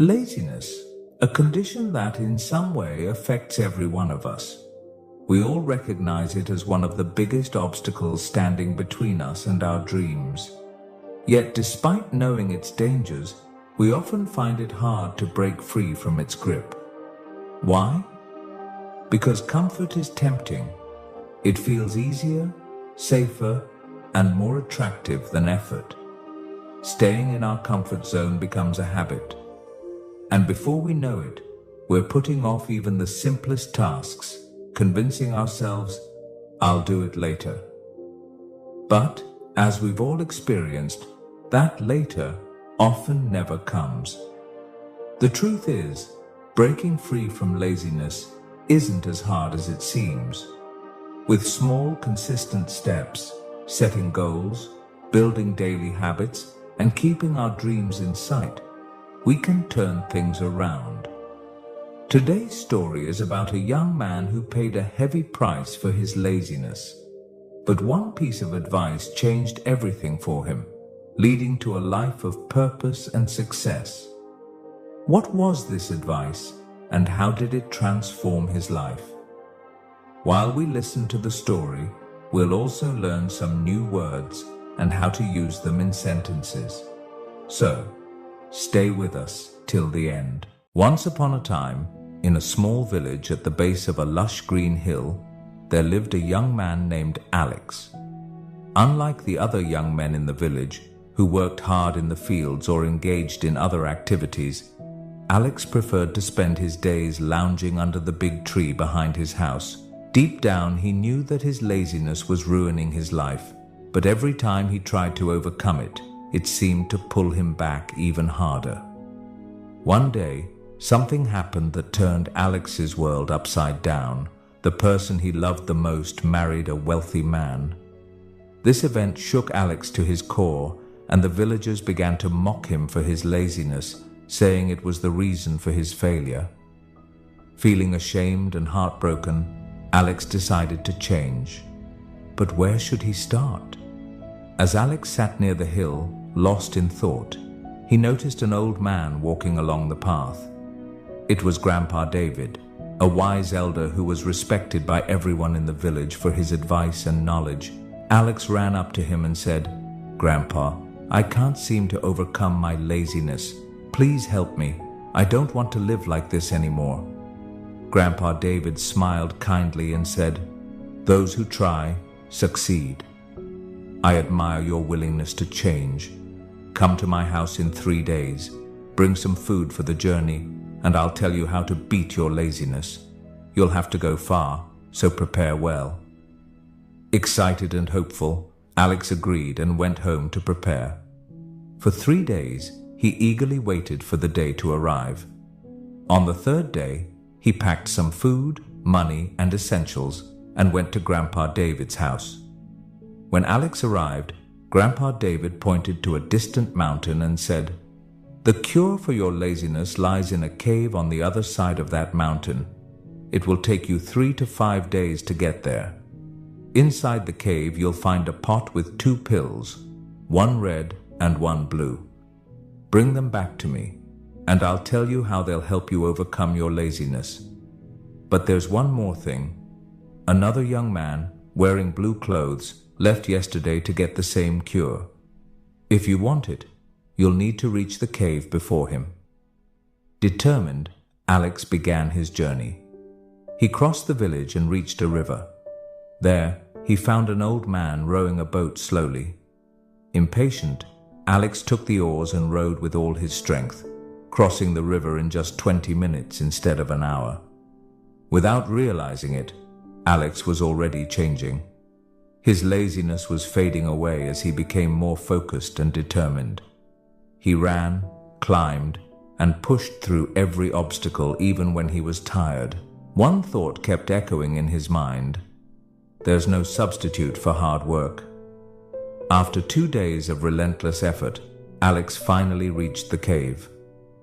Laziness, a condition that in some way affects every one of us. We all recognize it as one of the biggest obstacles standing between us and our dreams. Yet despite knowing its dangers, we often find it hard to break free from its grip. Why? Because comfort is tempting. It feels easier, safer, and more attractive than effort. Staying in our comfort zone becomes a habit. And before we know it, we're putting off even the simplest tasks, convincing ourselves, I'll do it later. But, as we've all experienced, that later often never comes. The truth is, breaking free from laziness isn't as hard as it seems. With small, consistent steps, setting goals, building daily habits, and keeping our dreams in sight, we can turn things around. Today's story is about a young man who paid a heavy price for his laziness. But one piece of advice changed everything for him, leading to a life of purpose and success. What was this advice, and how did it transform his life? While we listen to the story, we'll also learn some new words and how to use them in sentences. So, stay with us till the end. Once upon a time, in a small village at the base of a lush green hill, there lived a young man named Alex. Unlike the other young men in the village, who worked hard in the fields or engaged in other activities, Alex preferred to spend his days lounging under the big tree behind his house. Deep down, he knew that his laziness was ruining his life, but every time he tried to overcome it, it seemed to pull him back even harder. One day, something happened that turned Alex's world upside down. The person he loved the most married a wealthy man. This event shook Alex to his core, and the villagers began to mock him for his laziness, saying it was the reason for his failure. Feeling ashamed and heartbroken, Alex decided to change. But where should he start? As Alex sat near the hill, lost in thought, he noticed an old man walking along the path. It was Grandpa David, a wise elder who was respected by everyone in the village for his advice and knowledge. Alex ran up to him and said, "Grandpa, I can't seem to overcome my laziness. Please help me. I don't want to live like this anymore." Grandpa David smiled kindly and said, "Those who try, succeed. I admire your willingness to change. Come to my house in 3 days, bring some food for the journey, and I'll tell you how to beat your laziness. You'll have to go far, so prepare well." Excited and hopeful, Alex agreed and went home to prepare. For 3 days, he eagerly waited for the day to arrive. On the third day, he packed some food, money, and essentials and went to Grandpa David's house. When Alex arrived, Grandpa David pointed to a distant mountain and said, "The cure for your laziness lies in a cave on the other side of that mountain. It will take you 3 to 5 days to get there. Inside the cave, you'll find a pot with 2 pills, one red and one blue. Bring them back to me, and I'll tell you how they'll help you overcome your laziness. But there's one more thing. Another young man, wearing blue clothes, left yesterday to get the same cure. If you want it, you'll need to reach the cave before him." Determined, Alex began his journey. He crossed the village and reached a river. There, he found an old man rowing a boat slowly. Impatient, Alex took the oars and rowed with all his strength, crossing the river in just 20 minutes instead of an hour. Without realizing it, Alex was already changing. His laziness was fading away as he became more focused and determined. He ran, climbed, and pushed through every obstacle even when he was tired. One thought kept echoing in his mind: there's no substitute for hard work. After 2 days of relentless effort, Alex finally reached the cave.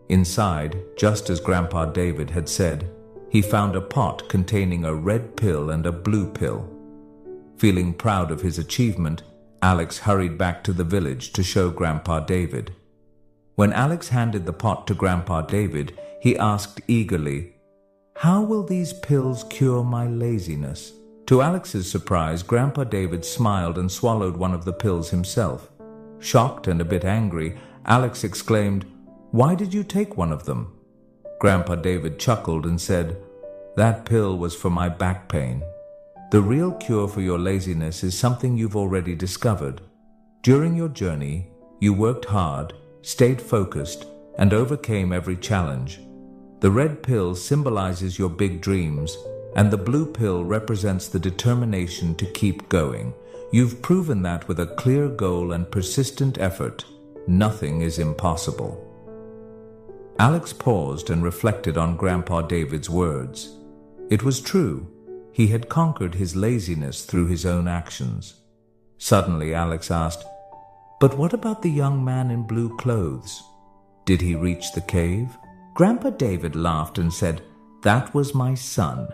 Inside, just as Grandpa David had said, he found a pot containing a red pill and a blue pill. Feeling proud of his achievement, Alex hurried back to the village to show Grandpa David. When Alex handed the pot to Grandpa David, he asked eagerly, "How will these pills cure my laziness?" To Alex's surprise, Grandpa David smiled and swallowed one of the pills himself. Shocked and a bit angry, Alex exclaimed, "Why did you take one of them?" Grandpa David chuckled and said, "That pill was for my back pain. The real cure for your laziness is something you've already discovered. During your journey, you worked hard, stayed focused, and overcame every challenge. The red pill symbolizes your big dreams, and the blue pill represents the determination to keep going. You've proven that with a clear goal and persistent effort, nothing is impossible." Alex paused and reflected on Grandpa David's words. It was true. He had conquered his laziness through his own actions. Suddenly, Alex asked, "But what about the young man in blue clothes? Did he reach the cave?" Grandpa David laughed and said, "That was my son.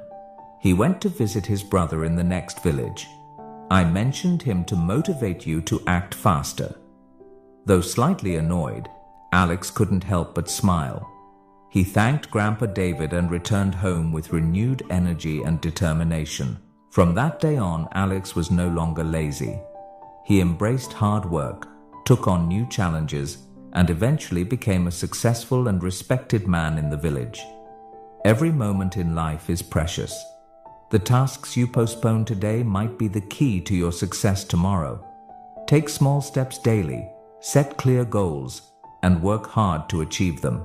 He went to visit his brother in the next village. I mentioned him to motivate you to act faster." Though slightly annoyed, Alex couldn't help but smile. He thanked Grandpa David and returned home with renewed energy and determination. From that day on, Alex was no longer lazy. He embraced hard work, took on new challenges, and eventually became a successful and respected man in the village. Every moment in life is precious. The tasks you postpone today might be the key to your success tomorrow. Take small steps daily, set clear goals, and work hard to achieve them.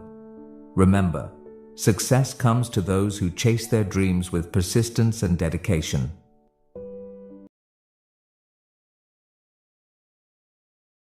Remember, success comes to those who chase their dreams with persistence and dedication.